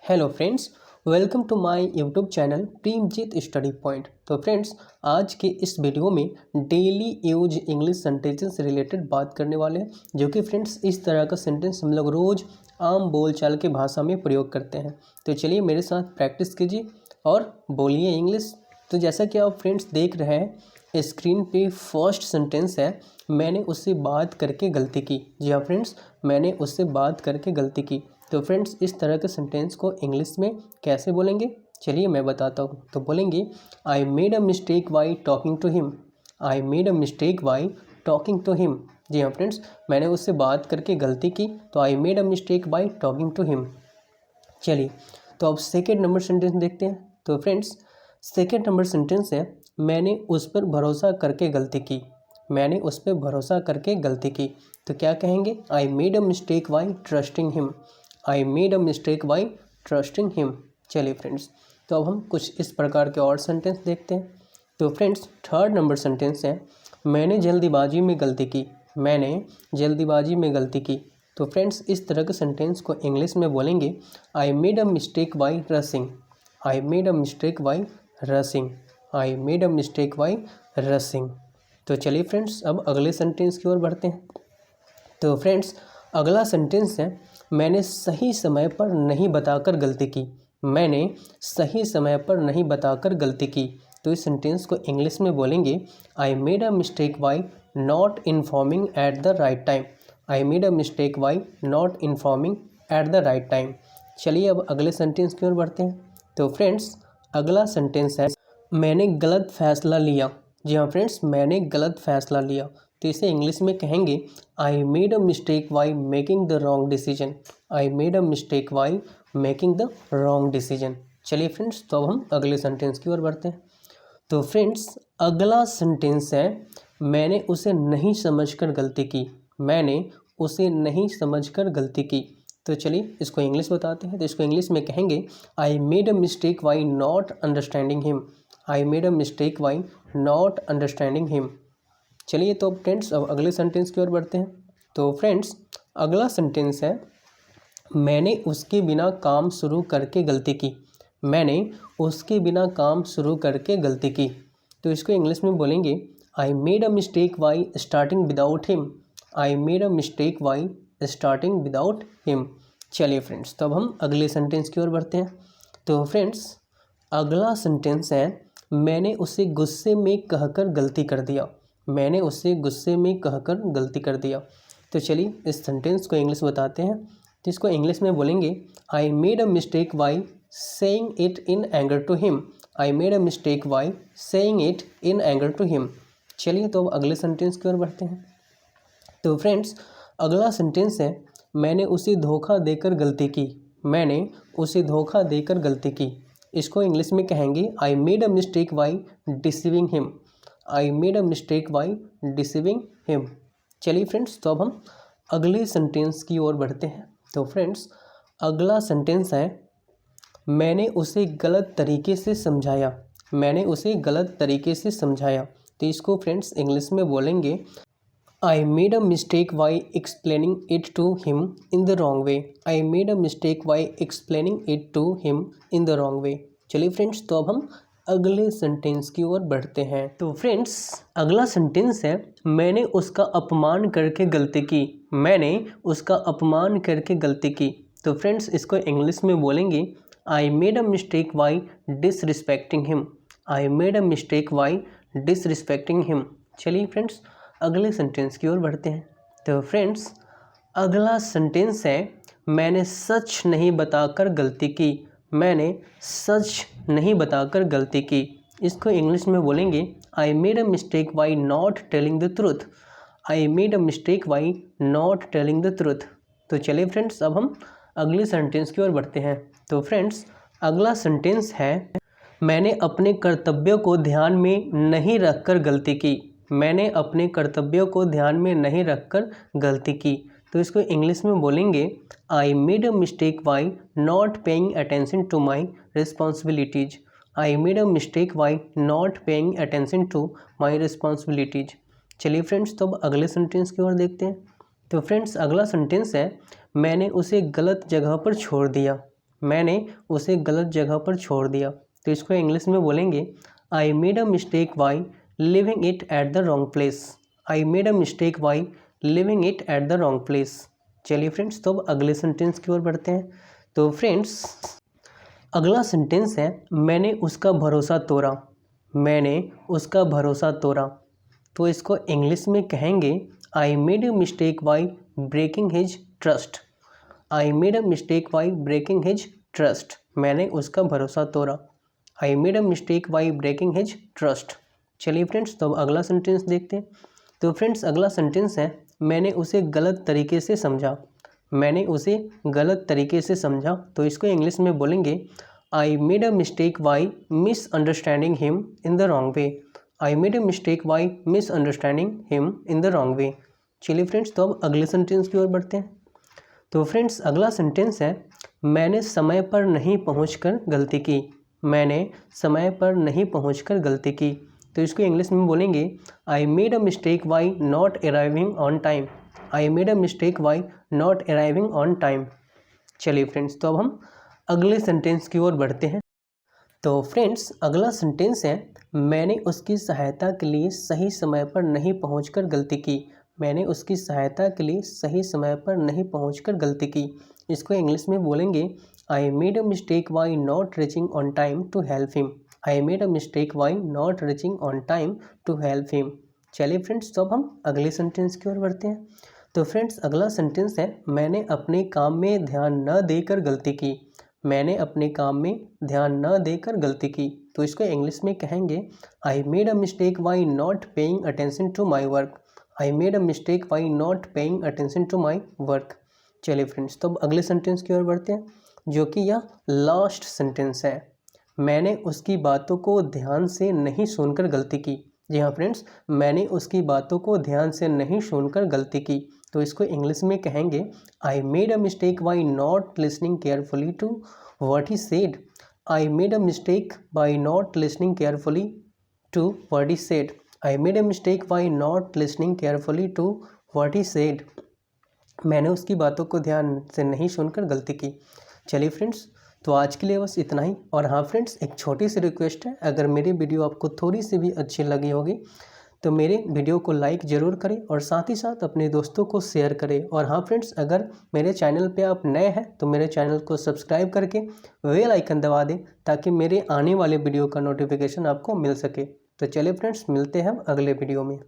Hello friends, welcome to my YouTube channel Premjeet study point. तो friends, आज के इस वीडियो में डेली यूज इंग्लिश सेंटेंसेस से रिलेटेड बात करने वाले हैं, जो कि फ्रेंड्स इस तरह का सेंटेंस हम लोग रोज़ आम बोलचाल की भाषा में प्रयोग करते हैं। तो चलिए मेरे साथ प्रैक्टिस कीजिए और बोलिए इंग्लिश। तो जैसा कि आप फ्रेंड्स देख रहे हैं, स्क्रीन पे फर्स्ट सेंटेंस है, मैंने उससे बात करके गलती की। जी हाँ फ्रेंड्स, मैंने उससे बात करके गलती की। तो फ्रेंड्स, इस तरह के सेंटेंस को इंग्लिश में कैसे बोलेंगे, चलिए मैं बताता हूँ। तो बोलेंगे I made a mistake by talking to him. I made a mistake by talking to him. जी हाँ फ्रेंड्स, मैंने उससे बात करके गलती की, तो I made a mistake by talking to him. चलिए, तो अब सेकेंड नंबर सेंटेंस देखते हैं। तो फ्रेंड्स, सेकेंड नंबर सेंटेंस है, मैंने उस पर भरोसा करके गलती की। मैंने उस पर भरोसा करके गलती की। तो क्या कहेंगे, I made a mistake by trusting him. I made a mistake by trusting him. चलिए फ्रेंड्स, तो अब हम कुछ इस प्रकार के और सेंटेंस देखते हैं। तो फ्रेंड्स, थर्ड नंबर सेंटेंस है, मैंने जल्दीबाजी में गलती की। मैंने जल्दीबाजी में गलती की। तो फ्रेंड्स, इस तरह के सेंटेंस को इंग्लिश में बोलेंगे I made a mistake by rushing. I made a mistake by rushing. I made a mistake by rushing. तो चलिए फ्रेंड्स, अब अगले सेंटेंस की ओर बढ़ते हैं। तो फ्रेंड्स, अगला सेंटेंस है, मैंने सही समय पर नहीं बताकर गलती की। मैंने सही समय पर नहीं बताकर गलती की। तो इस सेंटेंस को इंग्लिश में बोलेंगे I made a mistake by not informing at the right time. I made a mistake by not informing at the right time. चलिए अब अगले सेंटेंस की ओर बढ़ते हैं। तो फ्रेंड्स, अगला सेंटेंस है, मैंने गलत फैसला लिया। जी हाँ फ्रेंड्स, मैंने गलत फैसला लिया। तो इसे इंग्लिश में कहेंगे I made a mistake by making the wrong decision. I made a mistake by making the wrong decision. चलिए फ्रेंड्स, तो अब हम अगले सेंटेंस की ओर बढ़ते हैं। तो फ्रेंड्स, अगला सेंटेंस है, मैंने उसे नहीं समझकर गलती की। मैंने उसे नहीं समझकर गलती की। तो चलिए इसको इंग्लिश बताते हैं। तो इसको इंग्लिश में कहेंगे I made a mistake by not understanding him. I made a mistake by not understanding him. चलिए तो फ्रेंड्स, अब अगले सेंटेंस की ओर बढ़ते हैं। तो फ्रेंड्स, अगला सेंटेंस है, मैंने उसके बिना काम शुरू करके गलती की। मैंने उसके बिना काम शुरू करके गलती की। तो इसको इंग्लिश में बोलेंगे I made a mistake by starting without him. I made a mistake by starting without him. चलिए फ्रेंड्स, तब हम अगले सेंटेंस की ओर बढ़ते हैं। तो फ्रेंड्स, अगला सेंटेंस है, मैंने उसे गुस्से में कहकर गलती कर दिया। मैंने उसे गुस्से में कहकर गलती कर दिया। तो चलिए इस सेंटेंस को इंग्लिश बताते हैं। तो इसको इंग्लिश में बोलेंगे I made a mistake by saying it in anger to him. I made a mistake by saying it in anger to him. चलिए तो अब अगले सेंटेंस की ओर बढ़ते हैं। तो फ्रेंड्स, अगला सेंटेंस है, मैंने उसे धोखा देकर गलती की। मैंने उसे धोखा देकर गलती की। इसको इंग्लिश में कहेंगे I made a mistake by deceiving him. I made a mistake by deceiving him. चलिए फ्रेंड्स, तो अब हम अगले सेंटेंस की ओर बढ़ते हैं। तो फ्रेंड्स, अगला सेंटेंस है, मैंने उसे गलत तरीके से समझाया। मैंने उसे गलत तरीके से समझाया। तो इसको फ्रेंड्स इंग्लिश में बोलेंगे I made a mistake by explaining it to him in the wrong way. I made a mistake by explaining it to him in the wrong way. चलिए फ्रेंड्स, तो अब हम अगले सेंटेंस की ओर बढ़ते हैं। तो फ्रेंड्स, अगला सेंटेंस है, मैंने उसका अपमान करके गलती की। मैंने उसका अपमान करके गलती की। तो फ्रेंड्स, इसको इंग्लिश में बोलेंगे I made a mistake by disrespecting him. I made a mistake by disrespecting him. चलिए फ्रेंड्स, अगले सेंटेंस की ओर बढ़ते हैं। तो फ्रेंड्स, अगला सेंटेंस है, मैंने सच नहीं बताकर गलती की। मैंने सच नहीं बताकर गलती की। इसको इंग्लिश में बोलेंगे I made a mistake by not telling the truth. I made a mistake by not telling the truth. तो चलिए फ्रेंड्स, अब हम अगले सेंटेंस की ओर बढ़ते हैं। तो फ्रेंड्स, अगला सेंटेंस है, मैंने अपने कर्तव्यों को ध्यान में नहीं रखकर गलती की। मैंने अपने कर्तव्यों को ध्यान में नहीं रखकर गलती की। तो इसको इंग्लिश में बोलेंगे I made a mistake by not paying attention to my responsibilities. I made a mistake by not paying attention to my responsibilities. चलिए फ्रेंड्स, तो अब अगले सेंटेंस की ओर देखते हैं। तो फ्रेंड्स, अगला सेंटेंस है, मैंने उसे गलत जगह पर छोड़ दिया। मैंने उसे गलत जगह पर छोड़ दिया। तो इसको इंग्लिश में बोलेंगे I made a mistake by living it at the wrong place. I made a mistake by living it at the wrong place. चलिए फ्रेंड्स, तो अब अगले सेंटेंस की ओर बढ़ते हैं। तो फ्रेंड्स, अगला सेंटेंस है मैंने उसका भरोसा तोड़ा। मैंने उसका भरोसा तोड़ा। तो इसको इंग्लिश में कहेंगे I made a mistake by breaking his trust. I made a mistake by breaking his trust. मैंने उसका भरोसा तोड़ा। I made a mistake by breaking his trust. चलिए फ्रेंड्स, तो अब अगला सेंटेंस देखते हैं। तो फ्रेंड्स, अगला सेंटेंस है मैंने उसे गलत तरीके से समझा। मैंने उसे गलत तरीके से समझा। तो इसको इंग्लिश में बोलेंगे I made a mistake by misunderstanding him in the wrong way. I made a mistake by misunderstanding him in the wrong way. चलिए फ्रेंड्स, तो अब अगले सेंटेंस की ओर बढ़ते हैं। तो फ्रेंड्स, अगला सेंटेंस है मैंने समय पर नहीं पहुंचकर गलती की। मैंने समय पर नहीं पहुंचकर गलती की। तो इसको इंग्लिश में बोलेंगे I made a mistake by not arriving on time. I made a mistake by not arriving on time. चलिए फ्रेंड्स, तो अब हम अगले सेंटेंस की ओर बढ़ते हैं। तो फ्रेंड्स, अगला सेंटेंस है मैंने उसकी सहायता के लिए सही समय पर नहीं पहुंचकर गलती की। मैंने उसकी सहायता के लिए सही समय पर नहीं पहुंचकर गलती की। इसको इंग्लिश में बोलेंगे I made a mistake by not reaching on time to help him. I made a mistake by not reaching on time to help him. चलिए फ्रेंड्स, तो अब हम अगले सेंटेंस की ओर बढ़ते हैं। तो फ्रेंड्स, अगला सेंटेंस है मैंने अपने काम में ध्यान न देकर गलती की। मैंने अपने काम में ध्यान न देकर गलती की। तो इसको इंग्लिश में कहेंगे I made a mistake by not paying attention to my work. I made a mistake by not paying attention to my work. चलिए फ्रेंड्स, तो अब अगले सेंटेंस की ओर बढ़ते हैं, जो कि यह लास्ट सेंटेंस है। मैंने उसकी बातों को ध्यान से नहीं सुनकर गलती की। जी हाँ फ्रेंड्स, मैंने उसकी बातों को ध्यान से नहीं सुनकर गलती की। तो इसको इंग्लिश में कहेंगे I made a mistake by not listening carefully to what he said. I made a mistake by not listening carefully to what he said. I made a mistake by not listening carefully to what he said. मैंने उसकी बातों को ध्यान से नहीं सुनकर गलती की। चलिए फ्रेंड्स, तो आज के लिए बस इतना ही। और हाँ फ्रेंड्स, एक छोटी सी रिक्वेस्ट है, अगर मेरी वीडियो आपको थोड़ी सी भी अच्छी लगी होगी तो मेरे वीडियो को लाइक ज़रूर करें और साथ ही साथ अपने दोस्तों को शेयर करें। और हाँ फ्रेंड्स, अगर मेरे चैनल पे आप नए हैं तो मेरे चैनल को सब्सक्राइब करके बेल आइकन दबा दें ताकि मेरे आने वाले वीडियो का नोटिफिकेशन आपको मिल सके। तो चलिए फ्रेंड्स, मिलते हैं हम अगले वीडियो में।